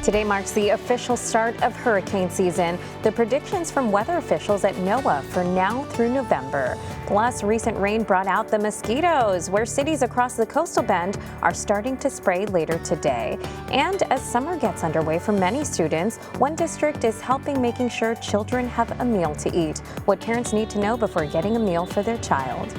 Today marks the official start of hurricane season. The predictions from weather officials at NOAA for now through November. Plus, recent rain brought out the mosquitoes, where cities across the coastal bend are starting to spray later today. And as summer gets underway for many students, one district is helping making sure children have a meal to eat. What parents need to know before getting a meal for their child.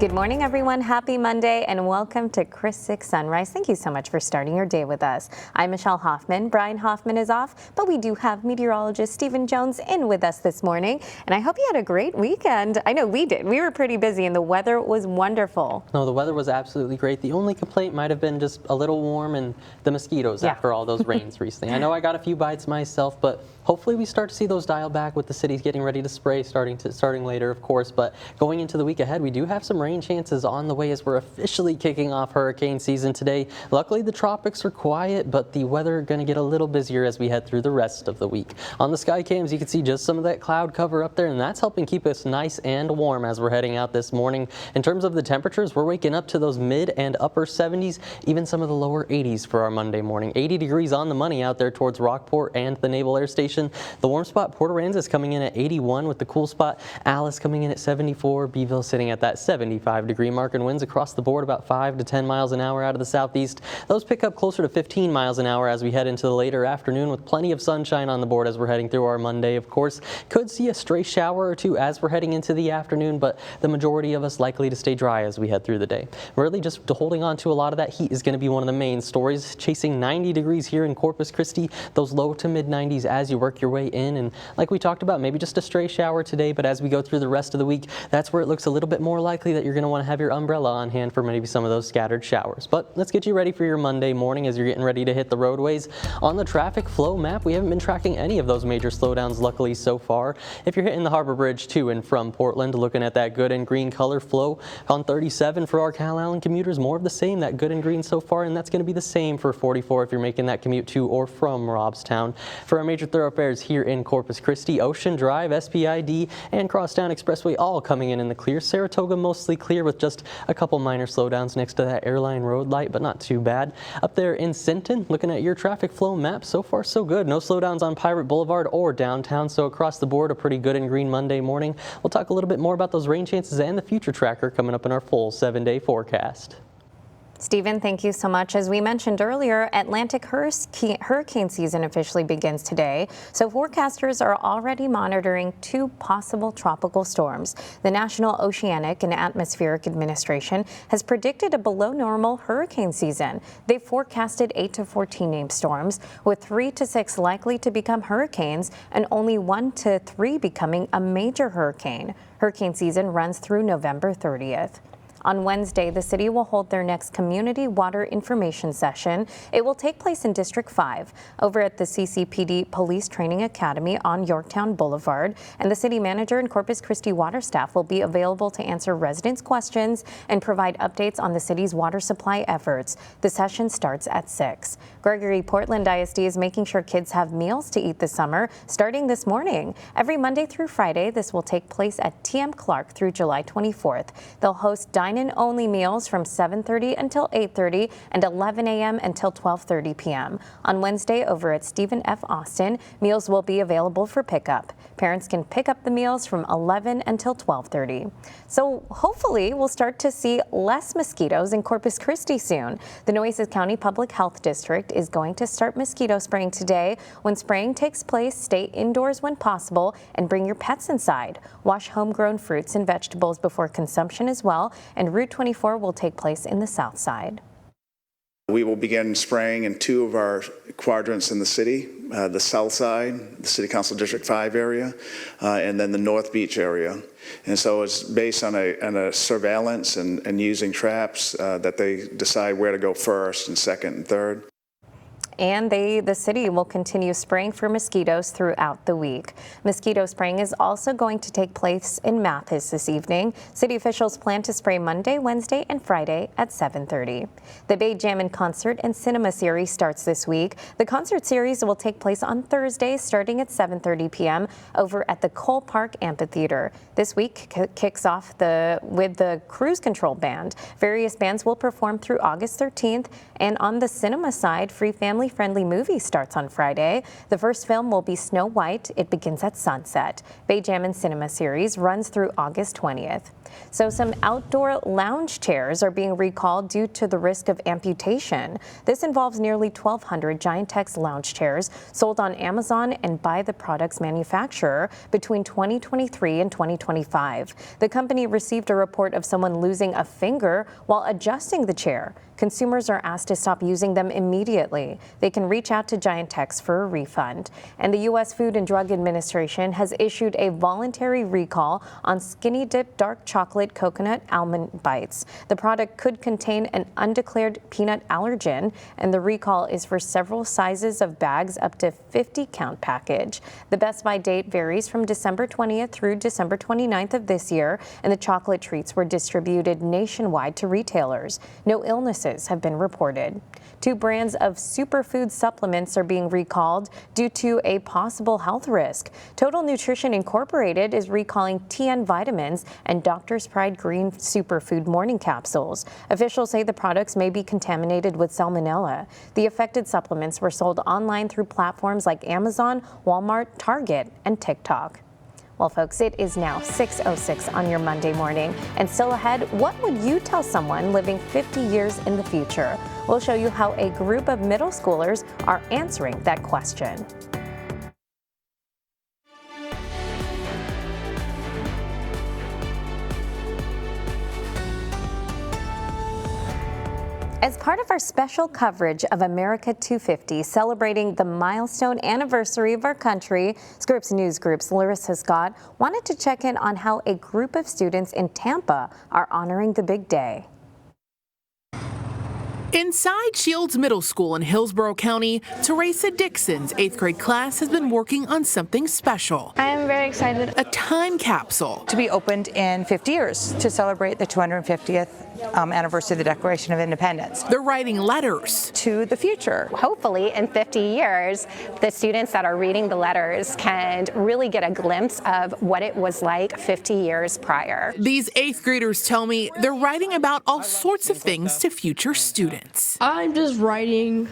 Good morning, everyone. Happy Monday and welcome to KRIS 6 Sunrise. Thank you so much for starting your day with us. I'm Michelle Hoffman. Brian Hoffman is off, but we do have meteorologist Stephen Jones in with us this morning. And I hope you had a great weekend. I know we did. We were pretty busy and the weather was wonderful. No, the weather was absolutely great. The only complaint might have been just a little warm and the mosquitoes after all those rains recently. I know I got a few bites myself, but hopefully we start to see those dial back with the cities getting ready to spray starting later, of course. But going into the week ahead, we do have some rain chances on the way as we're officially kicking off hurricane season today. Luckily, the tropics are quiet, but the weather going to get a little busier as we head through the rest of the week. On the sky cams, you can see just some of that cloud cover up there, and that's helping keep us nice and warm as we're heading out this morning. In terms of the temperatures, we're waking up to those mid and upper 70s, even some of the lower 80s for our Monday morning. 80 degrees on the money out there towards Rockport and the Naval Air Station. The warm spot, Port Aransas, coming in at 81, with the cool spot, Alice, coming in at 74, Beeville sitting at that 75-degree mark, and winds across the board about 5 to 10 miles an hour out of the southeast. Those pick up closer to 15 miles an hour as we head into the later afternoon, with plenty of sunshine on the board as we're heading through our Monday. Of course, could see a stray shower or two as we're heading into the afternoon, but the majority of us likely to stay dry as we head through the day. Really just holding on to a lot of that heat is going to be one of the main stories. Chasing 90 degrees here in Corpus Christi, those low to mid 90s as you work your way in, and like we talked about, maybe just a stray shower today, but as we go through the rest of the week, that's where it looks a little bit more likely that you're going to want to have your umbrella on hand for maybe some of those scattered showers. But let's get you ready for your Monday morning as you're getting ready to hit the roadways. On the traffic flow map, we haven't been tracking any of those major slowdowns luckily so far. If you're hitting the Harbor Bridge to and from Portland, looking at that good and green color flow on 37 for our Cal Allen commuters, more of the same, that good and green so far, and that's going to be the same for 44 if you're making that commute to or from Robstown. For our major thoroughfares here in Corpus Christi, Ocean Drive, SPID, and Crosstown Expressway all coming in the clear. Saratoga mostly clear with just a couple minor slowdowns next to that Airline Road light, but not too bad. Up there in Sinton, looking at your traffic flow map, so far so good. No slowdowns on Pirate Boulevard or downtown, so across the board a pretty good and green Monday morning. We'll talk a little bit more about those rain chances and the future tracker coming up in our full 7-day forecast. Stephen, thank you so much. As we mentioned earlier, Atlantic hurricane season officially begins today, so forecasters are already monitoring 2 possible tropical storms. The National Oceanic and Atmospheric Administration has predicted a below normal hurricane season. They forecasted 8 to 14 named storms, with 3 to 6 likely to become hurricanes and only 1 to 3 becoming a major hurricane. Hurricane season runs through November 30th. On Wednesday, the city will hold their next community water information session. It will take place in District 5 over at the CCPD Police Training Academy on Yorktown Boulevard, and the city manager and Corpus Christi water staff will be available to answer residents' questions and provide updates on the city's water supply efforts. The session starts at 6. Gregory Portland ISD is making sure kids have meals to eat this summer starting this morning. Every Monday through Friday, this will take place at TM Clark through July 24th. They'll host dine-in only meals from 7:30 until 8:30 and 11 a.m. until 12:30 p.m. On Wednesday over at Stephen F. Austin, meals will be available for pickup. Parents can pick up the meals from 11 until 12:30. So hopefully we'll start to see less mosquitoes in Corpus Christi soon. The Nueces County Public Health District is going to start mosquito spraying today. When spraying takes place, stay indoors when possible and bring your pets inside. Wash homegrown fruits and vegetables before consumption as well, and Route 24 will take place in the south side. We will begin spraying in 2 of our quadrants in the city, the south side, the City Council District 5 area, and then the North Beach area. And so it's based on a surveillance and using traps that they decide where to go first and second and third. and the city will continue spraying for mosquitoes throughout the week. Mosquito spraying is also going to take place in Mathis this evening. City officials plan to spray Monday, Wednesday, and Friday at 7:30. The Bay Jammin' Concert and Cinema Series starts this week. The concert series will take place on Thursday starting at 7:30 p.m. over at the Cole Park Amphitheater. This week kicks off with the Cruise Control Band. Various bands will perform through August 13th, and on the cinema side, free family-friendly movie starts on Friday. The first film will be Snow White. It begins at sunset. Bay Jammin' Cinema Series runs through August 20th. So some outdoor lounge chairs are being recalled due to the risk of amputation. This involves nearly 1,200 Giantex lounge chairs sold on Amazon and by the product's manufacturer between 2023 and 2025. The company received a report of someone losing a finger while adjusting the chair. Consumers are asked to stop using them immediately. They can reach out to Giantex for a refund. And the U.S. Food and Drug Administration has issued a voluntary recall on Skinny Dip Dark Chocolate Coconut Almond Bites. The product could contain an undeclared peanut allergen, and the recall is for several sizes of bags up to 50-count package. The Best Buy date varies from December 20th through December 29th of this year, and the chocolate treats were distributed nationwide to retailers. No illnesses have been reported. 2 brands of superfood supplements are being recalled due to a possible health risk. Total Nutrition Incorporated is recalling TN Vitamins and Dr. Pride Green Superfood morning capsules. Officials say the products may be contaminated with salmonella. The affected supplements were sold online through platforms like Amazon, Walmart, Target, and TikTok. Well, folks, it is now 6:06 on your Monday morning. And still ahead, what would you tell someone living 50 years in the future? We'll show you how a group of middle schoolers are answering that question. As part of our special coverage of America 250, celebrating the milestone anniversary of our country, Scripps News Group's Larissa Scott wanted to check in on how a group of students in Tampa are honoring the big day. Inside Shields Middle School in Hillsborough County, Teresa Dixon's 8th grade class has been working on something special. I am very excited. A time capsule. To be opened in 50 years to celebrate the 250th anniversary of the Declaration of Independence. They're writing letters to the future. Hopefully in 50 years, the students that are reading the letters can really get a glimpse of what it was like 50 years prior. These 8th graders tell me they're writing about all sorts of things to future students. I'm just writing,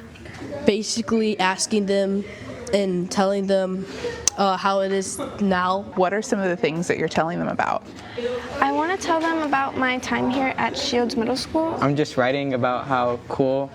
basically asking them and telling them how it is now. What are some of the things that you're telling them about? I want to tell them about my time here at Shields Middle School. I'm just writing about how cool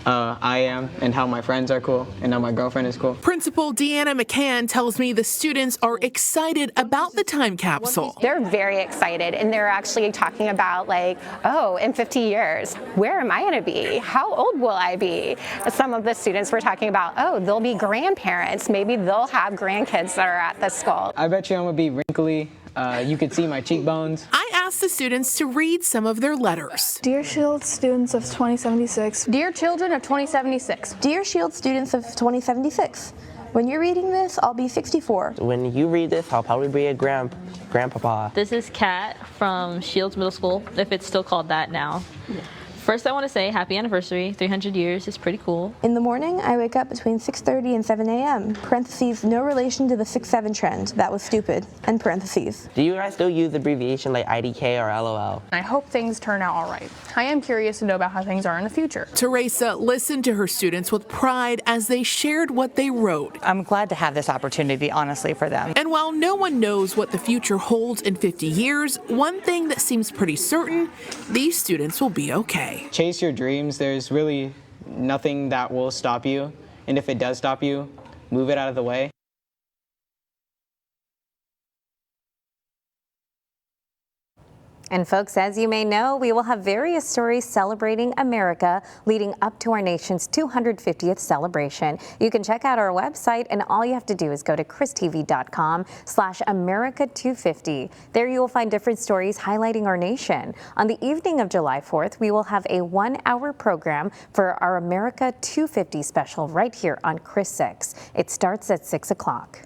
I am and how my friends are cool and how my girlfriend is cool. Principal Deanna McCann tells me the students are excited about the time capsule. They're very excited, and they're actually talking about like, oh, in 50 years, where am I going to be? How old will I be? Some of the students were talking about, oh, they'll be grandparents. Maybe they'll have grandkids that are at the school. I bet you I'm going to be wrinkly. You could see my cheekbones. I asked the students to read some of their letters. Dear Shields students of 2076. Dear children of 2076. Dear Shields students of 2076. When you're reading this, I'll be 64. When you read this, I'll probably be a grandpapa. This is Kat from Shields Middle School, if it's still called that now. Yeah. First, I want to say happy anniversary. 300 years is pretty cool. In the morning, I wake up between 6:30 and 7 a.m. Parentheses, no relation to the 6-7 trend. That was stupid. And parentheses. Do you guys still use abbreviation like IDK or LOL? I hope things turn out all right. I am curious to know about how things are in the future. Teresa listened to her students with pride as they shared what they wrote. I'm glad to have this opportunity, honestly, for them. And while no one knows what the future holds in 50 years, one thing that seems pretty certain, these students will be okay. Chase your dreams. There's really nothing that will stop you. And if it does stop you, move it out of the way. And folks, as you may know, we will have various stories celebrating America leading up to our nation's 250th celebration. You can check out our website, and all you have to do is go to christv.com/America250. There you will find different stories highlighting our nation. On the evening of July 4th, we will have a 1-hour program for our America 250 special right here on Chris 6. It starts at 6 o'clock.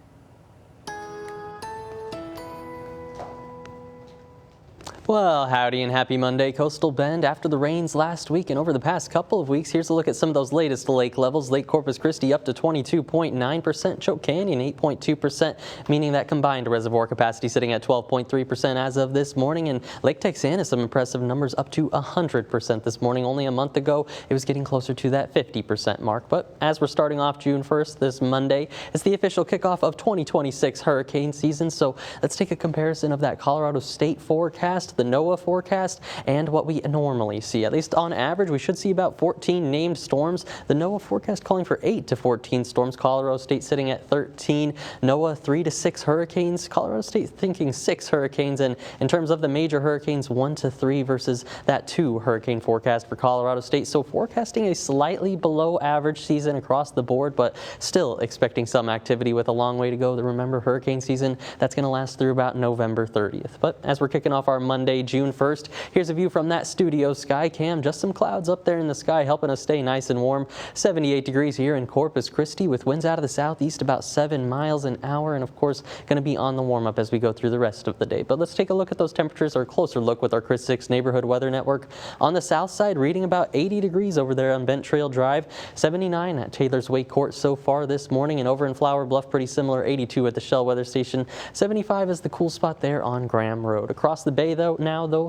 Well, howdy and happy Monday, Coastal Bend. After the rains last week and over the past couple of weeks, here's a look at some of those latest lake levels. Lake Corpus Christi up to 22.9%, Choke Canyon 8.2%, meaning that combined reservoir capacity sitting at 12.3% as of this morning. And Lake Texana, some impressive numbers up to 100% this morning. Only a month ago, it was getting closer to that 50% mark. But as we're starting off June 1st, this Monday, it's the official kickoff of 2026 hurricane season. So let's take a comparison of that Colorado State forecast, the NOAA forecast, and what we normally see. At least on average, we should see about 14 named storms. The NOAA forecast calling for 8 to 14 storms. Colorado State sitting at 13. NOAA 3 to 6 hurricanes. Colorado State thinking 6 hurricanes. And in terms of the major hurricanes, 1 to 3 versus that 2 hurricane forecast for Colorado State. So forecasting a slightly below average season across the board, but still expecting some activity with a long way to go. Remember, hurricane season, that's going to last through about November 30th. But as we're kicking off our Monday, June 1st. Here's a view from that studio sky cam. Just some clouds up there in the sky helping us stay nice and warm. 78 degrees here in Corpus Christi with winds out of the southeast about 7 miles an hour, and of course going to be on the warm up as we go through the rest of the day. But let's take a look at those temperatures, or a closer look with our Chris 6 neighborhood weather network. On the south side, reading about 80 degrees over there on Bent Trail Drive, 79 at Taylor's Way Court so far this morning, and over in Flower Bluff pretty similar, 82 at the Shell Weather Station. 75 is the cool spot there on Graham Road. Across the bay though,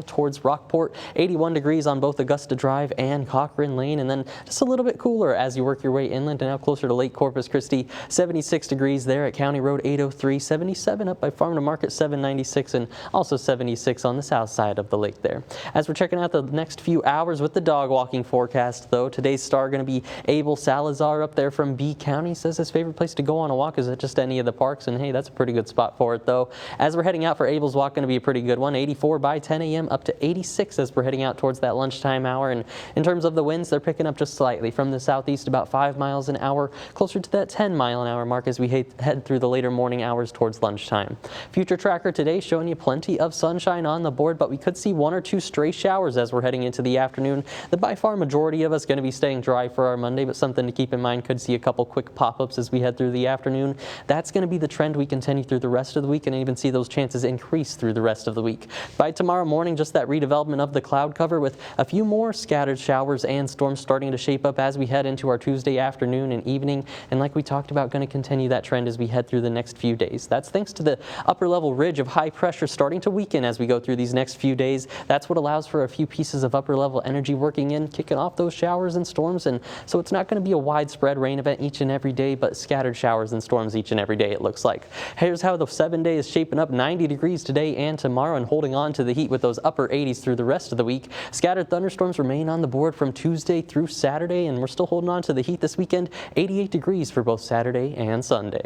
towards Rockport, 81 degrees on both Augusta Drive and Cochrane Lane, and then just a little bit cooler as you work your way inland and now closer to Lake Corpus Christi. 76 degrees there at County Road 803, 77 up by Farm to Market 796, and also 76 on the south side of the lake there. As we're checking out the next few hours with the dog walking forecast though, today's star going to be Abel Salazar up there from B County. Says his favorite place to go on a walk is at just any of the parks, and hey, that's a pretty good spot for it though. As we're heading out for Abel's walk, going to be a pretty good one. 84 by 10 a.m. up to 86 as we're heading out towards that lunchtime hour. And in terms of the winds, they're picking up just slightly from the southeast, about 5 miles an hour, closer to that 10 mile an hour mark as we head through the later morning hours towards lunchtime. Future tracker today showing you plenty of sunshine on the board, but we could see 1 or 2 stray showers as we're heading into the afternoon. The by far majority of us going to be staying dry for our Monday, but something to keep in mind, could see a couple quick pop-ups as we head through the afternoon. That's going to be the trend we continue through the rest of the week, and even see those chances increase through the rest of the week. By tomorrow morning, just that redevelopment of the cloud cover with a few more scattered showers and storms starting to shape up as we head into our Tuesday afternoon and evening. And like we talked about, going to continue that trend as we head through the next few days. That's thanks to the upper level ridge of high pressure starting to weaken as we go through these next few days. That's what allows for a few pieces of upper level energy working in, kicking off those showers and storms. And so it's not going to be a widespread rain event each and every day, but scattered showers and storms each and every day, it looks like. Here's how the 7-day is shaping up. 90 degrees today and tomorrow, and holding on to the heat with those upper 80s through the rest of the week. Scattered thunderstorms remain on the board from Tuesday through Saturday, and we're still holding on to the heat this weekend. 88 degrees for both Saturday and Sunday.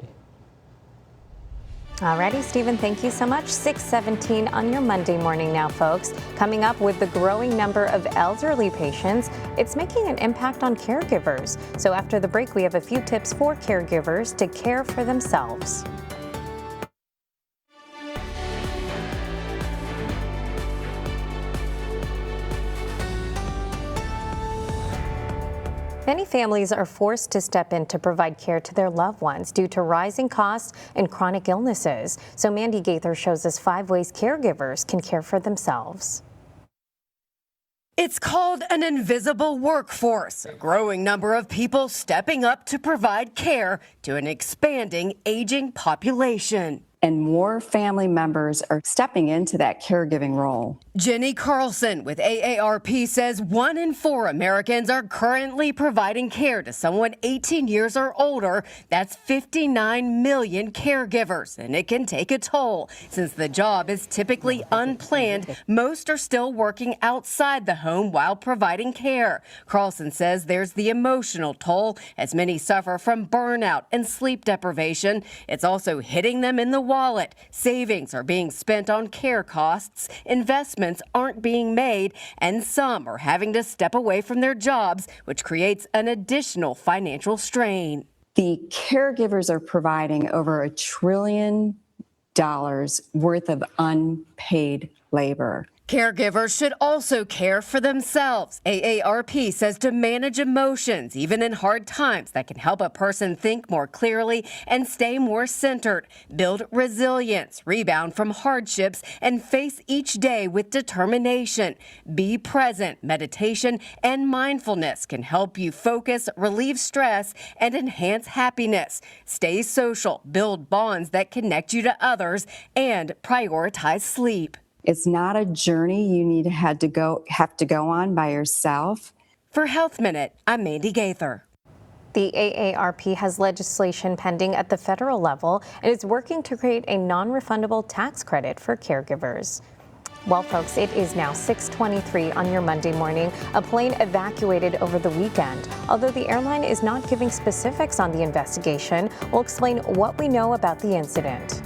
Alrighty, Stephen, thank you so much. 6:17 on your Monday morning now, folks. Coming up, with the growing number of elderly patients, it's making an impact on caregivers. So after the break, we have a few tips for caregivers to care for themselves. Many families are forced to step in to provide care to their loved ones due to rising costs and chronic illnesses. So Mandy Gaither shows us 5 ways caregivers can care for themselves. It's called an invisible workforce, a growing number of people stepping up to provide care to an expanding aging population. And more family members are stepping into that caregiving role. Jenny Carlson with AARP says 1 in 4 Americans are currently providing care to someone 18 years or older. That's 59 million caregivers, and it can take a toll. Since the job is typically unplanned, most are still working outside the home while providing care. Carlson says there's the emotional toll, as many suffer from burnout and sleep deprivation. It's also hitting them in the wallet. Savings are being spent on care costs, investments aren't being made, and some are having to step away from their jobs, which creates an additional financial strain. The caregivers are providing over $1 trillion worth of unpaid labor. Caregivers should also care for themselves. AARP says to manage emotions, even in hard times, that can help a person think more clearly and stay more centered, build resilience, rebound from hardships, and face each day with determination. Be present. Meditation and mindfulness can help you focus, relieve stress, and enhance happiness. Stay social, build bonds that connect you to others, and prioritize sleep. It's not a journey you need to have to go on by yourself. For Health Minute, I'm Mandy Gaither. The AARP has legislation pending at the federal level and is working to create a non-refundable tax credit for caregivers. Well, folks, it is now 6:23 on your Monday morning. A plane evacuated over the weekend. Although the airline is not giving specifics on the investigation, we'll explain what we know about the incident.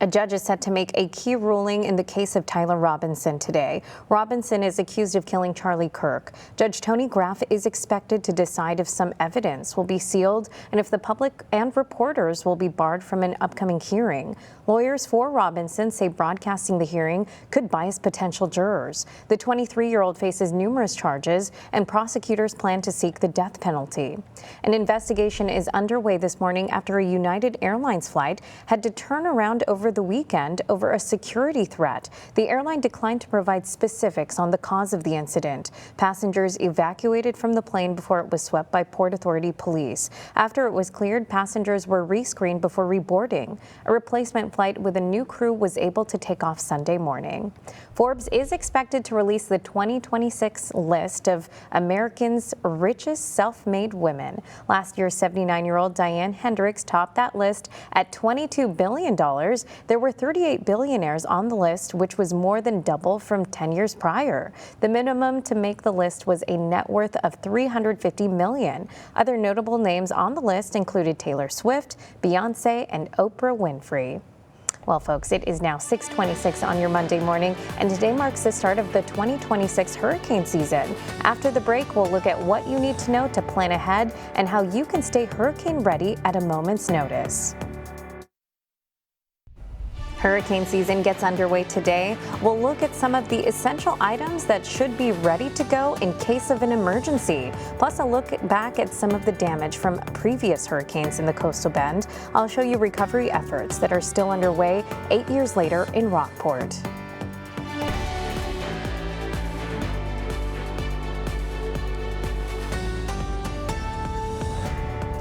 A judge is set to make a key ruling in the case of Tyler Robinson today. Robinson is accused of killing Charlie Kirk. Judge Tony Graff is expected to decide if some evidence will be sealed and if the public and reporters will be barred from an upcoming hearing. Lawyers for Robinson say broadcasting the hearing could bias potential jurors. The 23-year-old faces numerous charges, and prosecutors plan to seek the death penalty. An investigation is underway this morning after a United Airlines flight had to turn around over the weekend over a security threat. The airline declined to provide specifics on the cause of the incident. Passengers evacuated from the plane before it was swept by Port Authority police. After it was cleared, passengers were rescreened before reboarding. A replacement flight with a new crew was able to take off Sunday morning. Forbes is expected to release the 2026 list of Americans' richest self-made women. Last year, 79-year-old Diane Hendricks topped that list at $22 billion. There were 38 billionaires on the list, which was more than double from 10 years prior. The minimum to make the list was a net worth of $350 million. Other notable names on the list included Taylor Swift, Beyonce, and Oprah Winfrey. Well, folks, it is now 6:26 on your Monday morning, and today marks the start of the 2026 hurricane season. After the break, we'll look at what you need to know to plan ahead and how you can stay hurricane ready at a moment's notice. Hurricane season gets underway today. We'll look at some of the essential items that should be ready to go in case of an emergency. Plus, a look back at some of the damage from previous hurricanes in the coastal bend. I'll show you recovery efforts that are still underway 8 years later in Rockport.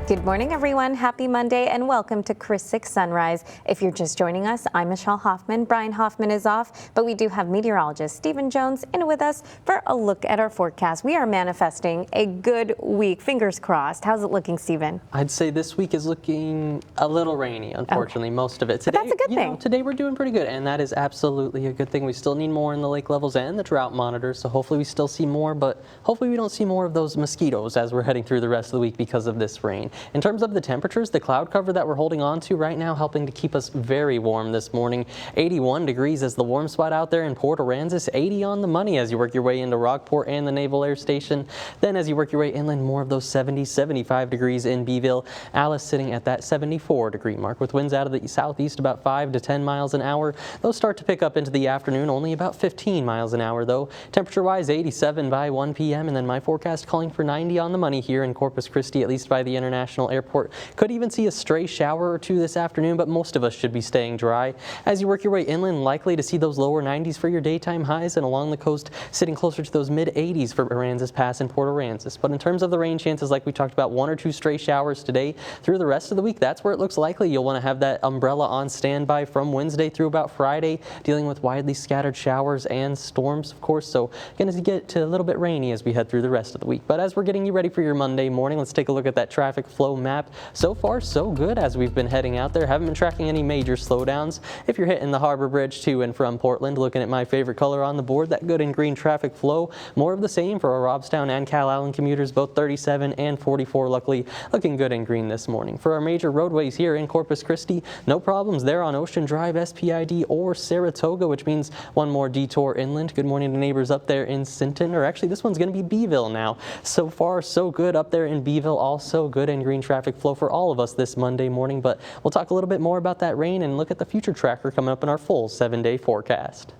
Good morning, everyone. Happy Monday and welcome to Chris 6 Sunrise. If you're just joining us, I'm Michelle Hoffman. Brian Hoffman is off, but we do have meteorologist Stephen Jones in with us for a look at our forecast. We are manifesting a good week. Fingers crossed. How's it looking, Stephen? I'd say this week is looking a little rainy, unfortunately, most of it. Today, but that's a good thing. Today we're doing pretty good, and that is absolutely a good thing. We still need more in the lake levels and the drought monitors, so hopefully we still see more, but hopefully we don't see more of those mosquitoes as we're heading through the rest of the week because of this rain. In terms of the temperatures, the cloud cover that we're holding on to right now helping to keep us very warm this morning. 81 degrees as the warm spot out there in Port Aransas, 80 on the money as you work your way into Rockport and the Naval Air Station. Then as you work your way inland, more of those 70, 75 degrees in Beeville. Alice sitting at that 74 degree mark with winds out of the southeast about 5 to 10 miles an hour. Those start to pick up into the afternoon, only about 15 miles an hour though. Temperature-wise, 87 by 1 p.m. and then my forecast calling for 90 on the money here in Corpus Christi, at least by the International Airport. Could even see a stray shower or two this afternoon, but most of us should be staying dry. As you work your way inland, likely to see those lower 90s for your daytime highs, and along the coast sitting closer to those mid 80s for Aransas Pass and Port Aransas. But in terms of the rain chances, like we talked about, 1 or 2 stray showers today. Through the rest of the week, that's where it looks likely you'll want to have that umbrella on standby from Wednesday through about Friday, dealing with widely scattered showers and storms, of course. So going to get to a little bit rainy as we head through the rest of the week. But as we're getting you ready for your Monday morning, let's take a look at that traffic flow map. So far, so good as we've been heading out there. Haven't been tracking any major slowdowns. If you're hitting the Harbor Bridge to and from Portland, looking at my favorite color on the board, that good and green traffic flow. More of the same for our Robstown and Calallen commuters, both 37 and 44, luckily looking good and green this morning. For our major roadways here in Corpus Christi, no problems there on Ocean Drive, SPID, or Saratoga, which means one more detour inland. Good morning to neighbors up there in Sinton, or actually this one's going to be Beeville now. So far, so good up there in Beeville. Also good and green traffic flow for all of us this Monday morning, but we'll talk a little bit more about that rain and look at the future tracker coming up in our full 7-day forecast.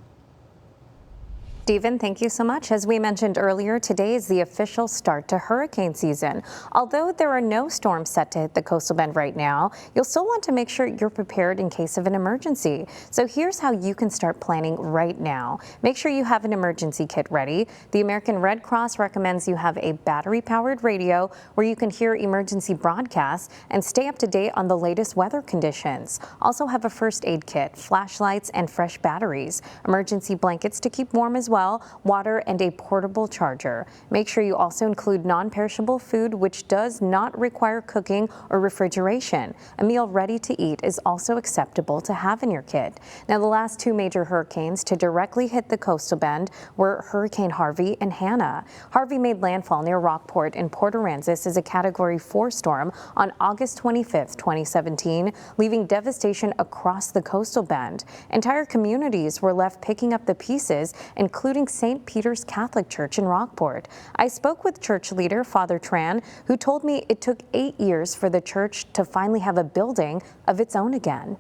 Stephen, thank you so much. As we mentioned earlier, today is the official start to hurricane season. Although there are no storms set to hit the coastal bend right now, you'll still want to make sure you're prepared in case of an emergency. So here's how you can start planning right now. Make sure you have an emergency kit ready. The American Red Cross recommends you have a battery-powered radio where you can hear emergency broadcasts and stay up to date on the latest weather conditions. Also have a first aid kit, flashlights, and fresh batteries, emergency blankets to keep warm as well, water, and a portable charger. Make sure you also include non-perishable food which does not require cooking or refrigeration. A meal ready to eat is also acceptable to have in your kit. Now, the last two major hurricanes to directly hit the coastal bend were Hurricane Harvey and Hannah. Harvey made landfall near Rockport in Port Aransas as a Category 4 storm on August 25, 2017, leaving devastation across the coastal bend. Entire communities were left picking up the pieces, including St. Peter's Catholic Church in Rockport. I spoke with church leader Father Tran, who told me it took 8 years for the church to finally have a building of its own again.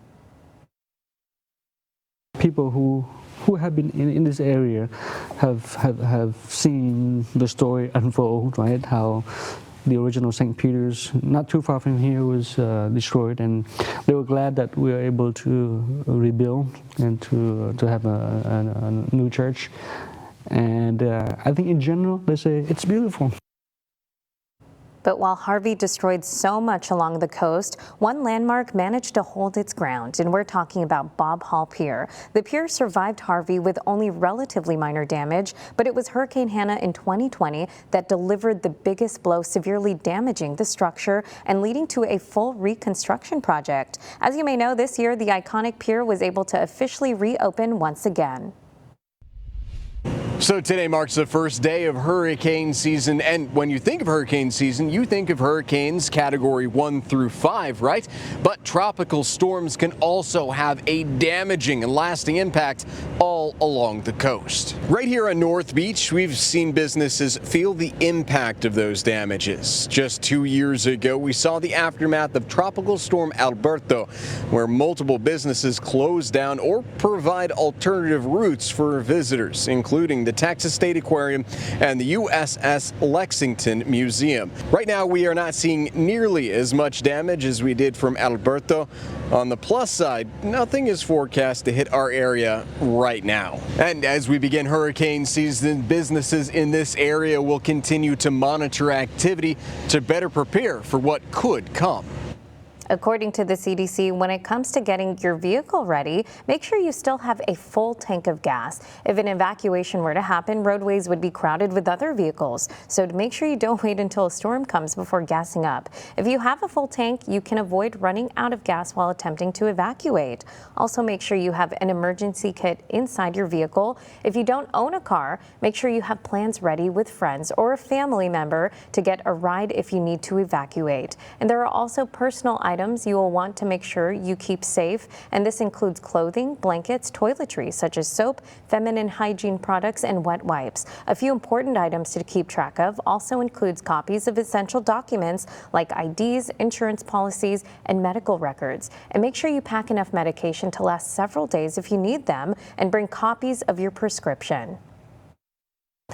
People who have been in this area have seen the story unfold, right? How the original St. Peter's, not too far from here, was destroyed, and they were glad that we were able to rebuild and to have a new church. And I think in general, they say it's beautiful. But while Harvey destroyed so much along the coast, one landmark managed to hold its ground, and we're talking about Bob Hall Pier. The pier survived Harvey with only relatively minor damage, but it was Hurricane Hannah in 2020 that delivered the biggest blow, severely damaging the structure and leading to a full reconstruction project. As you may know, this year the iconic pier was able to officially reopen once again. So today marks the first day of hurricane season, and when you think of hurricane season, you think of hurricanes Category 1 through 5, right? But tropical storms can also have a damaging and lasting impact all along the coast. Right here on North Beach, we've seen businesses feel the impact of those damages. Just 2 years ago, we saw the aftermath of Tropical Storm Alberto, where multiple businesses closed down or provide alternative routes for visitors, including the Texas State Aquarium and the USS Lexington Museum. Right now, we are not seeing nearly as much damage as we did from Alberto. On the plus side, nothing is forecast to hit our area right now. And as we begin hurricane season, businesses in this area will continue to monitor activity to better prepare for what could come. According to the CDC, when it comes to getting your vehicle ready, make sure you still have a full tank of gas. If an evacuation were to happen, roadways would be crowded with other vehicles. So to make sure you don't wait until a storm comes before gassing up. If you have a full tank, you can avoid running out of gas while attempting to evacuate. Also, make sure you have an emergency kit inside your vehicle. If you don't own a car, make sure you have plans ready with friends or a family member to get a ride if you need to evacuate. And there are also personal items you will want to make sure you keep safe, and this includes clothing, blankets, toiletries such as soap, feminine hygiene products, and wet wipes. A few important items to keep track of also includes copies of essential documents like IDs, insurance policies, and medical records. And make sure you pack enough medication to last several days if you need them, and bring copies of your prescription.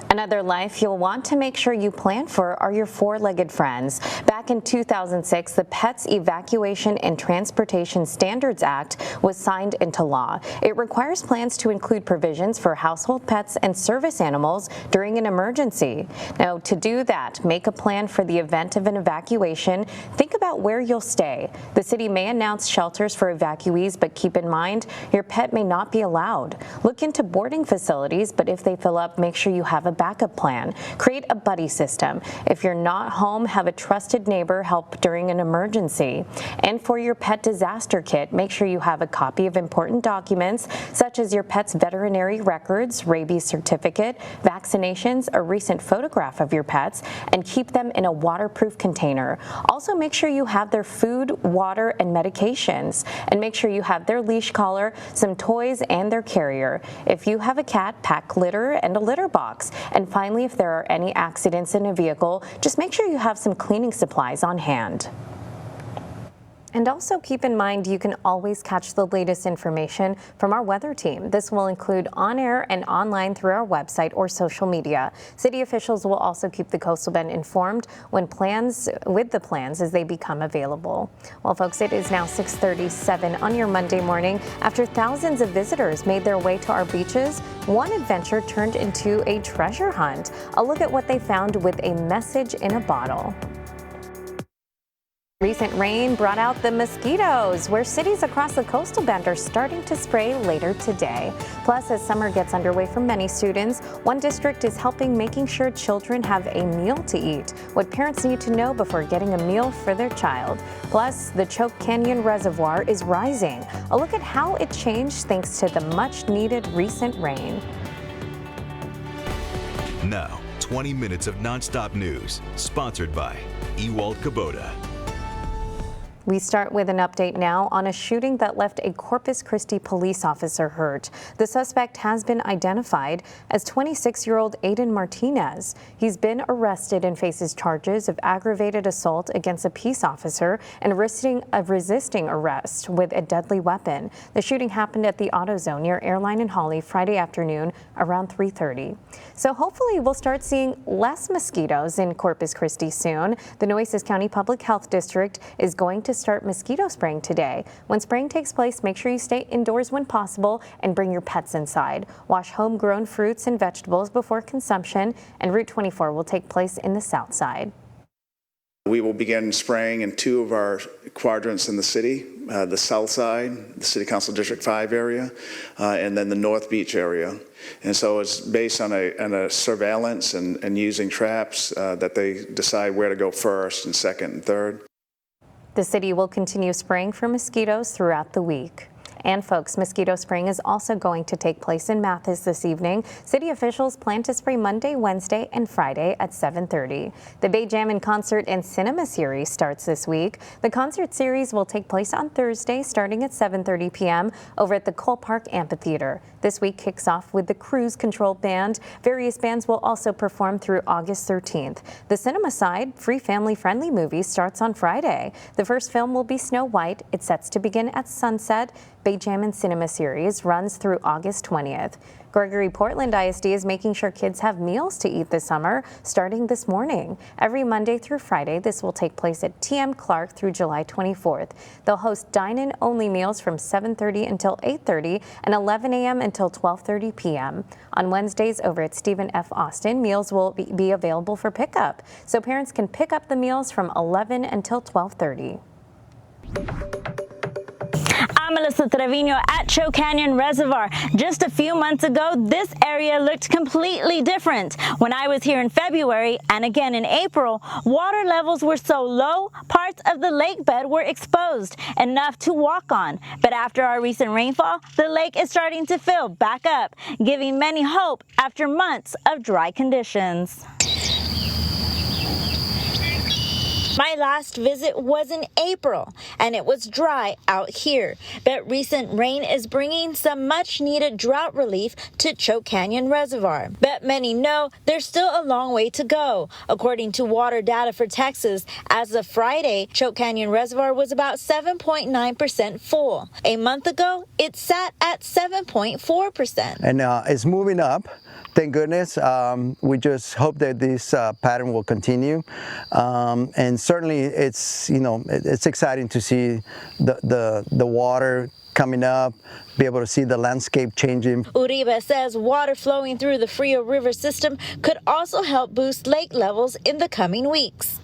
Another life you'll want to make sure you plan for are your four-legged friends. Back in 2006, the Pets Evacuation and Transportation Standards Act was signed into law. It requires plans to include provisions for household pets and service animals during an emergency. Now, to do that, make a plan for the event of an evacuation. Think about where you'll stay. The city may announce shelters for evacuees, but keep in mind your pet may not be allowed. Look into boarding facilities, but if they fill up, make sure you have have a backup plan. Create a buddy system. If you're not home, have a trusted neighbor help during an emergency. And for your pet disaster kit, make sure you have a copy of important documents such as your pet's veterinary records, rabies certificate, vaccinations, a recent photograph of your pets, and keep them in a waterproof container. Also, make sure you have their food, water, and medications. And make sure you have their leash collar, some toys, and their carrier. If you have a cat, pack litter and a litter box. And finally, if there are any accidents in a vehicle, just make sure you have some cleaning supplies on hand. And also keep in mind you can always catch the latest information from our weather team. This will include on-air and online through our website or social media. City officials will also keep the Coastal Bend informed with the plans as they become available. Well, folks, it is now 6:37 on your Monday morning. After thousands of visitors made their way to our beaches, one adventure turned into a treasure hunt. A look at what they found with a message in a bottle. Recent rain brought out the mosquitoes, where cities across the Coastal Bend are starting to spray later today. Plus, as summer gets underway for many students, one district is helping making sure children have a meal to eat, what parents need to know before getting a meal for their child. Plus, the Choke Canyon Reservoir is rising. A look at how it changed thanks to the much-needed recent rain. Now, 20 minutes of nonstop news, sponsored by Ewald Kubota. We start with an update now on a shooting that left a Corpus Christi police officer hurt. The suspect has been identified as 26-year-old Aiden Martinez. He's been arrested and faces charges of aggravated assault against a peace officer and resisting arrest with a deadly weapon. The shooting happened at the AutoZone near Airline and Holly Friday afternoon around 3:30. So hopefully we'll start seeing less mosquitoes in Corpus Christi soon. The Nueces County Public Health District is going to start mosquito spraying today. When spraying takes place, make sure you stay indoors when possible and bring your pets inside. Wash homegrown fruits and vegetables before consumption, and Route 24 will take place in the south side. We will begin spraying in two of our quadrants in the city, the south side, the City Council District 5 area, and then the North Beach area. And so it's based on a surveillance and using traps that they decide where to go first and second and third. The city will continue spraying for mosquitoes throughout the week. And folks, mosquito spraying is also going to take place in Mathis this evening. City officials plan to spray Monday, Wednesday, and Friday at 7:30. The Bay Jammin' Concert and Cinema Series starts this week. The concert series will take place on Thursday starting at 7:30 p.m. over at the Cole Park Amphitheater. This week kicks off with the Cruise Control Band. Various bands will also perform through August 13th. The cinema side, free family-friendly movie starts on Friday. The first film will be Snow White. It sets to begin at sunset. Bay Jammin' Cinema Series runs through August 20th. Gregory Portland ISD is making sure kids have meals to eat this summer, starting this morning. Every Monday through Friday, this will take place at TM Clark through July 24th. They'll host dine-in only meals from 7:30 until 8:30 and 11 a.m. until 12:30 p.m. On Wednesdays over at Stephen F. Austin, meals will be available for pickup, so parents can pick up the meals from 11 until 12:30. I'm Melissa Trevino at Choke Canyon Reservoir. Just a few months ago, this area looked completely different. When I was here in February and again in April, water levels were so low, parts of the lake bed were exposed, enough to walk on. But after our recent rainfall, the lake is starting to fill back up, giving many hope after months of dry conditions. My last visit was in April, and it was dry out here. But recent rain is bringing some much-needed drought relief to Choke Canyon Reservoir. But many know there's still a long way to go. According to water data for Texas, as of Friday, Choke Canyon Reservoir was about 7.9% full. A month ago, it sat at 7.4%. And it's moving up. Thank goodness. We just hope that this pattern will continue. And certainly it's exciting to see the water coming up, be able to see the landscape changing. Uribe says water flowing through the Frio River system could also help boost lake levels in the coming weeks.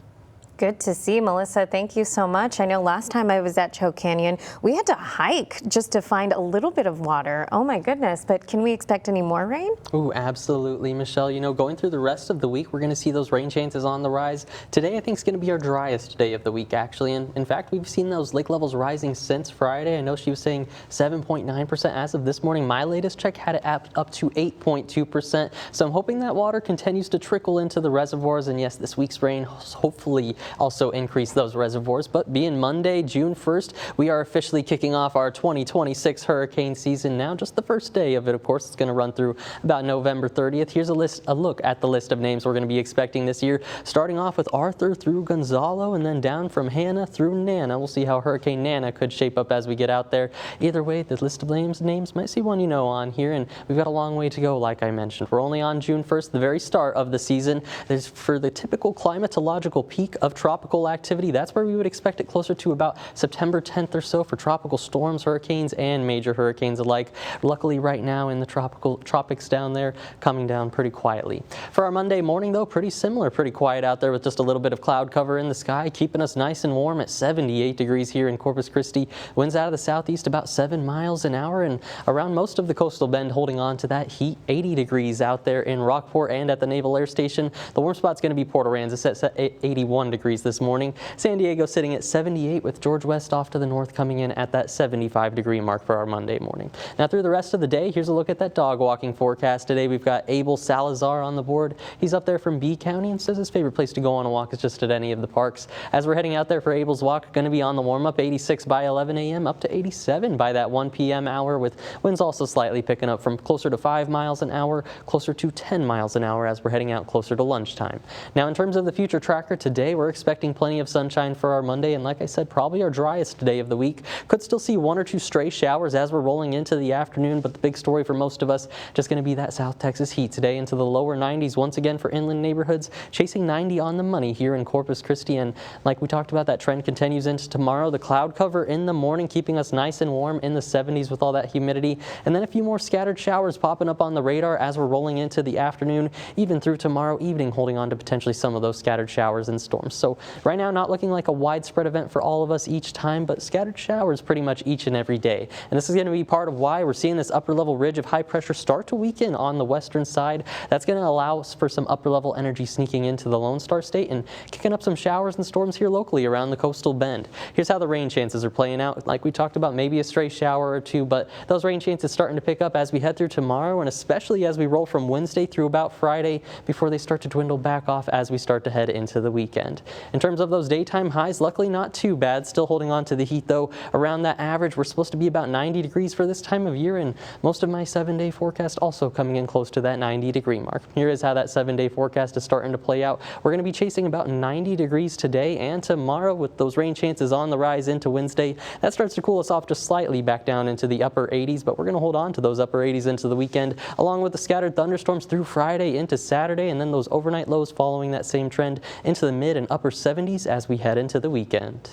Good to see, Melissa. Thank you so much. I know last time I was at Choke Canyon, we had to hike just to find a little bit of water. Oh my goodness, but can we expect any more rain? Oh, absolutely, Michelle. You know, going through the rest of the week, we're going to see those rain chances on the rise. Today, I think, is going to be our driest day of the week, actually. And in fact, we've seen those lake levels rising since Friday. I know she was saying 7.9% as of this morning. My latest check had it up to 8.2%. So I'm hoping that water continues to trickle into the reservoirs. And yes, this week's rain hopefully also increase those reservoirs. But being Monday, June 1st, we are officially kicking off our 2026 hurricane season now. Just the first day of it, of course. It's going to run through about November 30th. Here's a look at the list of names we're going to be expecting this year, starting off with Arthur through Gonzalo and then down from Hannah through Nana. We'll see how Hurricane Nana could shape up as we get out there. Either way, the list of names might see one you know on here, and we've got a long way to go, like I mentioned. We're only on June 1st, the very start of the season. There's for the typical climatological peak of tropical activity. That's where we would expect it closer to about September 10th or so for tropical storms, hurricanes, and major hurricanes alike. Luckily, right now in the tropics down there, coming down pretty quietly. For our Monday morning, though, pretty similar, pretty quiet out there with just a little bit of cloud cover in the sky, keeping us nice and warm at 78 degrees here in Corpus Christi. Winds out of the southeast about 7 miles an hour, and around most of the coastal bend holding on to that heat. 80 degrees out there in Rockport and at the Naval Air Station. The warm spot's going to be Port Aransas at 81 degrees this morning. San Diego sitting at 78 with George West off to the north coming in at that 75 degree mark for our Monday morning. Now through the rest of the day, here's a look at that dog walking forecast today. We've got Abel Salazar on the board. He's up there from B County and says his favorite place to go on a walk is just at any of the parks. As we're heading out there for Abel's walk, going to be on the warm up, 86 by 11 a.m. up to 87 by that 1 p.m. hour, with winds also slightly picking up from closer to 5 miles an hour, closer to 10 miles an hour as we're heading out closer to lunchtime. Now in terms of the future tracker today, we're expecting plenty of sunshine for our Monday, and like I said, probably our driest day of the week. Could still see 1 or 2 stray showers as we're rolling into the afternoon, but the big story for most of us just going to be that South Texas heat today into the lower 90s once again for inland neighborhoods, chasing 90 on the money here in Corpus Christi. And like we talked about, that trend continues into tomorrow. The cloud cover in the morning keeping us nice and warm in the 70s with all that humidity, and then a few more scattered showers popping up on the radar as we're rolling into the afternoon, even through tomorrow evening, holding on to potentially some of those scattered showers and storms. So right now, not looking like a widespread event for all of us each time, but scattered showers pretty much each and every day. And this is going to be part of why we're seeing this upper level ridge of high pressure start to weaken on the western side. That's going to allow us for some upper level energy sneaking into the Lone Star State and kicking up some showers and storms here locally around the coastal bend. Here's how the rain chances are playing out. Like we talked about, maybe a stray shower or two, but those rain chances starting to pick up as we head through tomorrow, and especially as we roll from Wednesday through about Friday before they start to dwindle back off as we start to head into the weekend. In terms of those daytime highs, luckily not too bad. Still holding on to the heat though. Around that average, we're supposed to be about 90 degrees for this time of year, and most of my 7-day forecast also coming in close to that 90 degree mark. Here is how that 7-day forecast is starting to play out. We're going to be chasing about 90 degrees today and tomorrow with those rain chances on the rise into Wednesday. That starts to cool us off just slightly back down into the upper 80s, but we're going to hold on to those upper 80s into the weekend, along with the scattered thunderstorms through Friday into Saturday, and then those overnight lows following that same trend into the mid and upper 70s as we head into the weekend.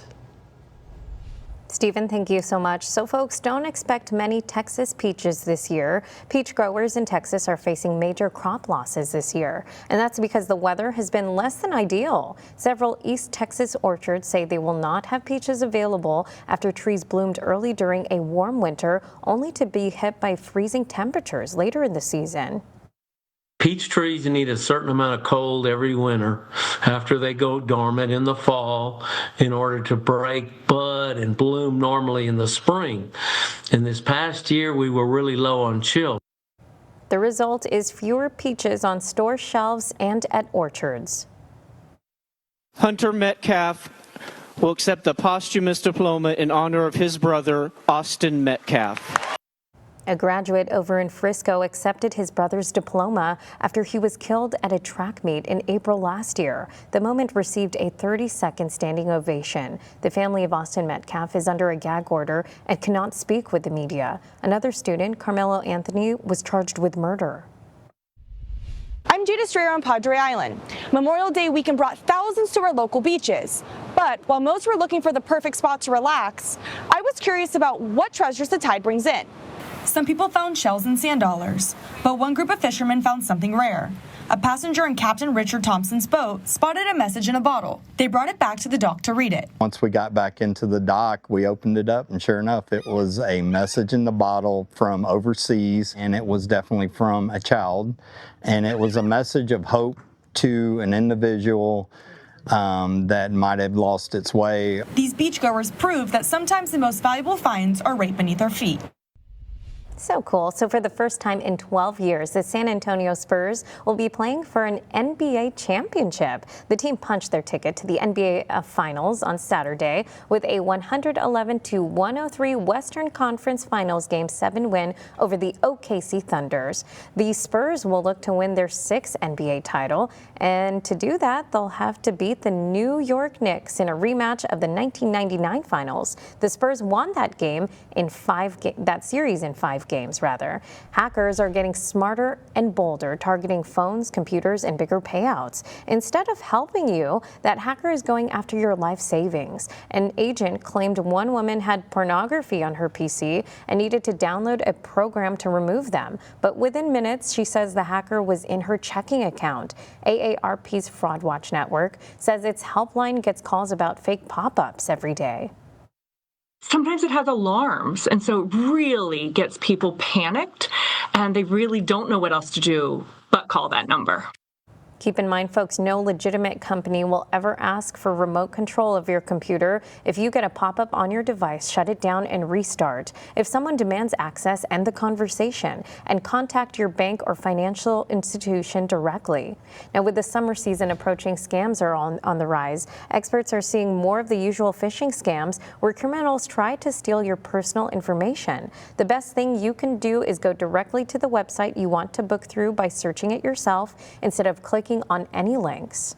Stephen, thank you so much. So folks, don't expect many Texas peaches this year. Peach growers in Texas are facing major crop losses this year, and that's because the weather has been less than ideal. Several East Texas orchards say they will not have peaches available after trees bloomed early during a warm winter, only to be hit by freezing temperatures later in the season. Peach trees need a certain amount of cold every winter after they go dormant in the fall in order to break bud and bloom normally in the spring. And this past year, we were really low on chill. The result is fewer peaches on store shelves and at orchards. Hunter Metcalf will accept the posthumous diploma in honor of his brother, Austin Metcalf. A graduate over in Frisco accepted his brother's diploma after he was killed at a track meet in April last year. The moment received a 30-second standing ovation. The family of Austin Metcalf is under a gag order and cannot speak with the media. Another student, Carmelo Anthony, was charged with murder. I'm Jada Strayer on Padre Island. Memorial Day weekend brought thousands to our local beaches. But while most were looking for the perfect spot to relax, I was curious about what treasures the tide brings in. Some people found shells and sand dollars, but one group of fishermen found something rare, a passenger in Captain Richard Thompson's boat spotted a message in a bottle. They brought it back to the dock to read it. Once we got back into the dock, we opened it up, and sure enough, it was a message in the bottle from overseas, and it was definitely from a child, and it was a message of hope to an individual that might have lost its way. These beachgoers prove that sometimes the most valuable finds are right beneath our feet. So cool. So for the first time in 12 years, the San Antonio Spurs will be playing for an NBA championship. The team punched their ticket to the NBA Finals on Saturday with a 111-103 Western Conference Finals Game 7 win over the OKC Thunders. The Spurs will look to win their 6th NBA title, and to do that, they'll have to beat the New York Knicks in a rematch of the 1999 Finals. The Spurs won that game in that series in 5 games. Hackers are getting smarter and bolder, targeting phones, computers, and bigger payouts. Instead of helping you, that hacker is going after your life savings. An agent claimed one woman had pornography on her PC and needed to download a program to remove them. But within minutes, she says the hacker was in her checking account. AARP's Fraud Watch network says its helpline gets calls about fake pop-ups every day. Sometimes it has alarms, and so it really gets people panicked, and they really don't know what else to do but call that number. Keep in mind, folks, no legitimate company will ever ask for remote control of your computer. If you get a pop-up on your device, shut it down and restart. If someone demands access, end the conversation and contact your bank or financial institution directly. Now, with the summer season approaching, scams are on the rise. Experts are seeing more of the usual phishing scams where criminals try to steal your personal information. The best thing you can do is go directly to the website you want to book through by searching it yourself instead of clicking on any links.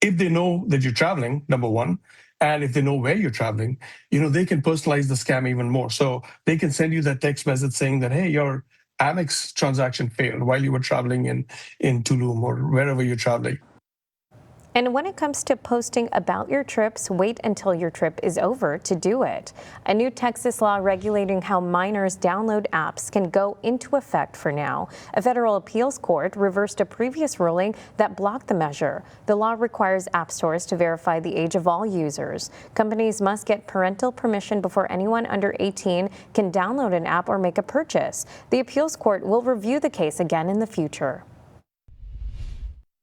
If they know that you're traveling, number one, and if they know where you're traveling, they can personalize the scam even more. So they can send you that text message saying that, hey, your Amex transaction failed while you were traveling in Tulum or wherever you're traveling. And when it comes to posting about your trips, wait until your trip is over to do it. A new Texas law regulating how minors download apps can go into effect for now. A federal appeals court reversed a previous ruling that blocked the measure. The law requires app stores to verify the age of all users. Companies must get parental permission before anyone under 18 can download an app or make a purchase. The appeals court will review the case again in the future.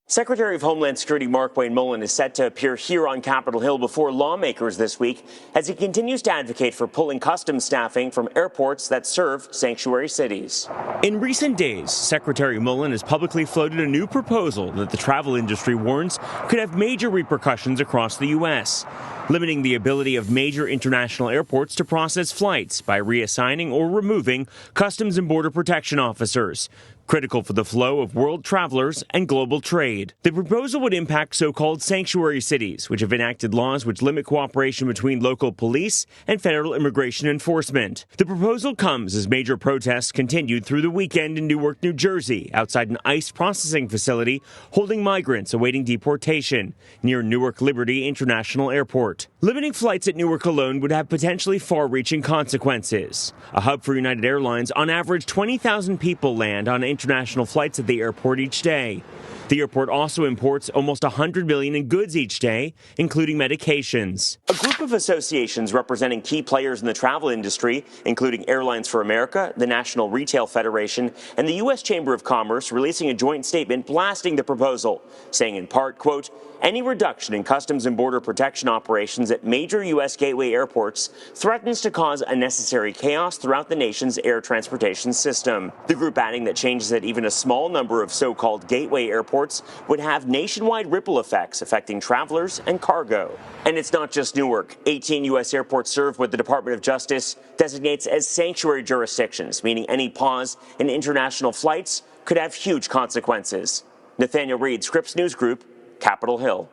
Secretary of Homeland Security Mark Wayne Mullen is set to appear here on Capitol Hill before lawmakers this week as he continues to advocate for pulling customs staffing from airports that serve sanctuary cities. In recent days, Secretary Mullen has publicly floated a new proposal that the travel industry warns could have major repercussions across the U.S., limiting the ability of major international airports to process flights by reassigning or removing Customs and Border Protection officers, critical for the flow of world travelers and global trade. The proposal would impact so-called sanctuary cities, which have enacted laws which limit cooperation between local police and federal immigration enforcement. The proposal comes as major protests continued through the weekend in Newark, New Jersey, outside an ICE processing facility holding migrants awaiting deportation near Newark Liberty International Airport. Limiting flights at Newark alone would have potentially far-reaching consequences. A hub for United Airlines, on average 20,000 people land on international flights at the airport each day. The airport also imports almost $100 million in goods each day, including medications. A group of associations representing key players in the travel industry, including Airlines for America, the National Retail Federation, and the U.S. Chamber of Commerce, releasing a joint statement blasting the proposal, saying in part, quote, any reduction in Customs and Border Protection operations at major U.S. gateway airports threatens to cause unnecessary chaos throughout the nation's air transportation system. The group adding that changes at even a small number of so-called gateway airports would have nationwide ripple effects affecting travelers and cargo. And it's not just Newark. 18 U.S. airports served what the Department of Justice designates as sanctuary jurisdictions, meaning any pause in international flights could have huge consequences. Nathaniel Reed, Scripps News Group, Capitol Hill.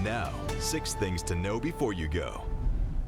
Now, 6 things to know before you go.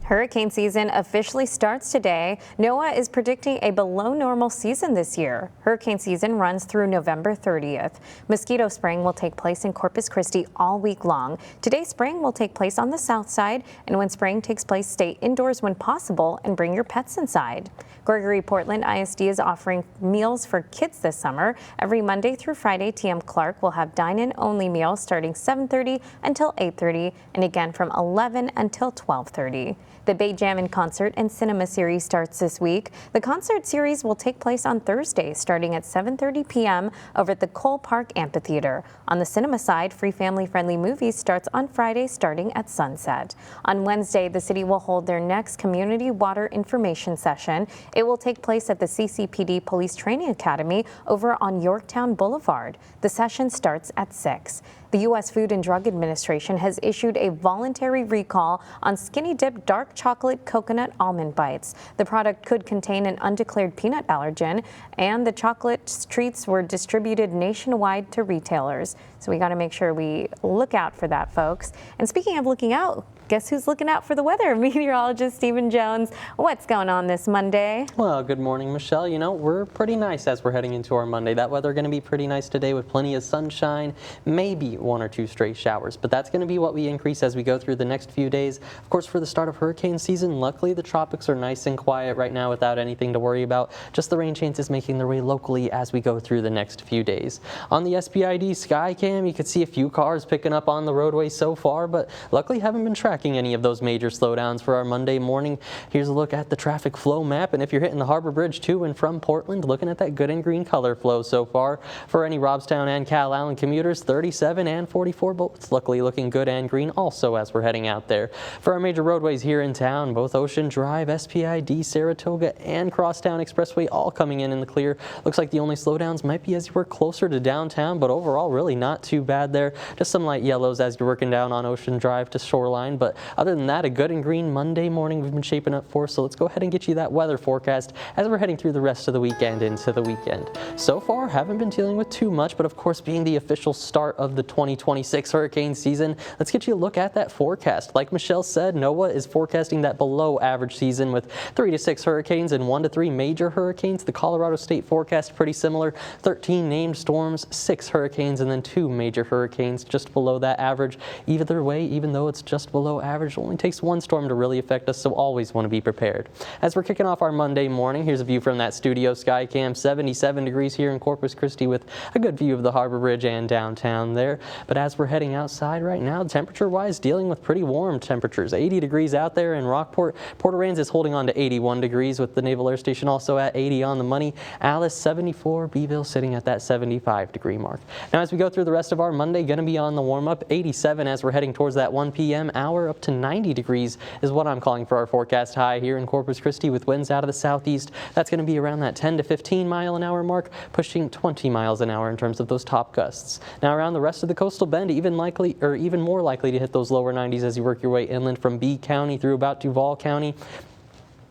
Hurricane season officially starts today. NOAA is predicting a below normal season this year. Hurricane season runs through November 30th. Mosquito spraying will take place in Corpus Christi all week long. Today, spraying will take place on the south side, and when spraying takes place, stay indoors when possible and bring your pets inside. Gregory Portland ISD is offering meals for kids this summer. Every Monday through Friday, TM Clark will have dine-in only meals starting 7:30 until 8:30 and again from 11 until 12:30. The Bay Jammin' Concert and Cinema Series starts this week. The concert series will take place on Thursday, starting at 7:30 p.m. over at the Cole Park Amphitheater. On the cinema side, free family-friendly movies starts on Friday, starting at sunset. On Wednesday, the city will hold their next Community Water Information Session. It will take place at the CCPD Police Training Academy over on Yorktown Boulevard. The session starts at 6. The U.S. Food and Drug Administration has issued a voluntary recall on Skinny Dip Dark Chocolate Coconut Almond Bites. The product could contain an undeclared peanut allergen, and the chocolate treats were distributed nationwide to retailers. So we got to make sure we look out for that, folks. And speaking of looking out, guess who's looking out for the weather? Meteorologist Stephen Jones. What's going on this Monday? Well, good morning, Michelle. You know, we're pretty nice as we're heading into our Monday. That weather going to be pretty nice today with plenty of sunshine, maybe one or two stray showers, but that's going to be what we increase as we go through the next few days. Of course, for the start of hurricane season, luckily the tropics are nice and quiet right now without anything to worry about. Just the rain chances making their way locally as we go through the next few days. On the SPID Skycam, you could see a few cars picking up on the roadway so far, but luckily haven't been tracking any of those major slowdowns for our Monday morning. Here's a look at the traffic flow map, and if you're hitting the Harbor Bridge to and from Portland, looking at that good and green color flow so far. For any Robstown and Cal Allen commuters, 37 and 44 both luckily looking good and green also as we're heading out there. For our major roadways here in town, both Ocean Drive, SPID, Saratoga, and Crosstown Expressway all coming in the clear. Looks like the only slowdowns might be as you work closer to downtown, but overall really not too bad there. Just some light yellows as you're working down on Ocean Drive to Shoreline, but other than that, a good and green Monday morning we've been shaping up for, so let's go ahead and get you that weather forecast as we're heading through the rest of the weekend into the weekend. So far, haven't been dealing with too much, but of course being the official start of the 2026 hurricane season, let's get you a look at that forecast. Like Michelle said, NOAA is forecasting that below average season with 3 to 6 hurricanes and 1 to 3 major hurricanes. The Colorado State forecast pretty similar, 13 named storms, 6 hurricanes, and then 2 major hurricanes just below that average. Either way, even though it's just below average, it only takes 1 storm to really affect us, so always want to be prepared. As we're kicking off our Monday morning, here's a view from that studio sky cam. 77 degrees here in Corpus Christi with a good view of the Harbor Bridge and downtown there. But as we're heading outside right now, temperature-wise, dealing with pretty warm temperatures. 80 degrees out there in Rockport. Port Aransas is holding on to 81 degrees with the Naval Air Station also at 80 on the money. Alice 74, Beeville sitting at that 75 degree mark. Now as we go through the rest of our Monday, going to be on the warm-up. 87 as we're heading towards that 1 p.m. hour, up to 90 degrees is what I'm calling for our forecast high here in Corpus Christi with winds out of the southeast. That's going to be around that 10 to 15 mile an hour mark, pushing 20 miles an hour in terms of those top gusts. Now around the rest of the coastal bend, even more likely to hit those lower 90s as you work your way inland from Bee County through about Duval County.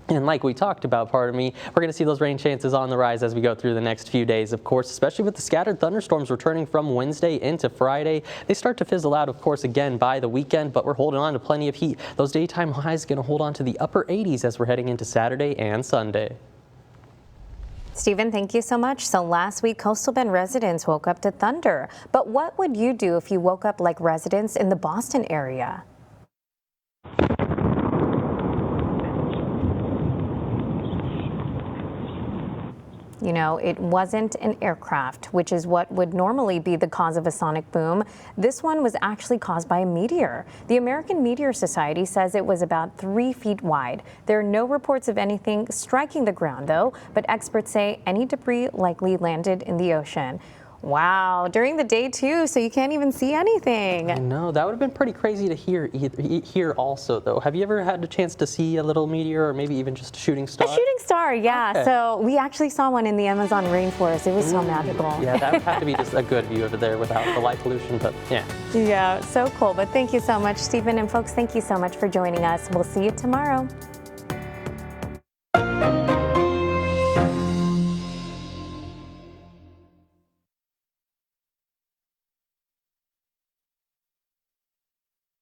And like we talked about, we're going to see those rain chances on the rise as we go through the next few days, of course, especially with the scattered thunderstorms returning from Wednesday into Friday. They start to fizzle out, of course, again by the weekend, but we're holding on to plenty of heat. Those daytime highs going to hold on to the upper 80s as we're heading into Saturday and Sunday. Stephen, thank you so much. So last week, Coastal Bend residents woke up to thunder. But what would you do if you woke up like residents in the Boston area? You know, it wasn't an aircraft, which is what would normally be the cause of a sonic boom. This one was actually caused by a meteor. The American Meteor Society says it was about 3 feet wide. There are no reports of anything striking the ground, though, but experts say any debris likely landed in the ocean. Wow, during the day too, so you can't even see anything. I know, that would have been pretty crazy to hear also, though. Have you ever had a chance to see a little meteor or maybe even just a shooting star? A shooting star, yeah. Okay. So we actually saw one in the Amazon rainforest. It was so magical. Yeah, that would have to be just a good view over there without the light pollution, but yeah. Yeah, so cool. But thank you so much, Stephen. And folks, thank you so much for joining us. We'll see you tomorrow.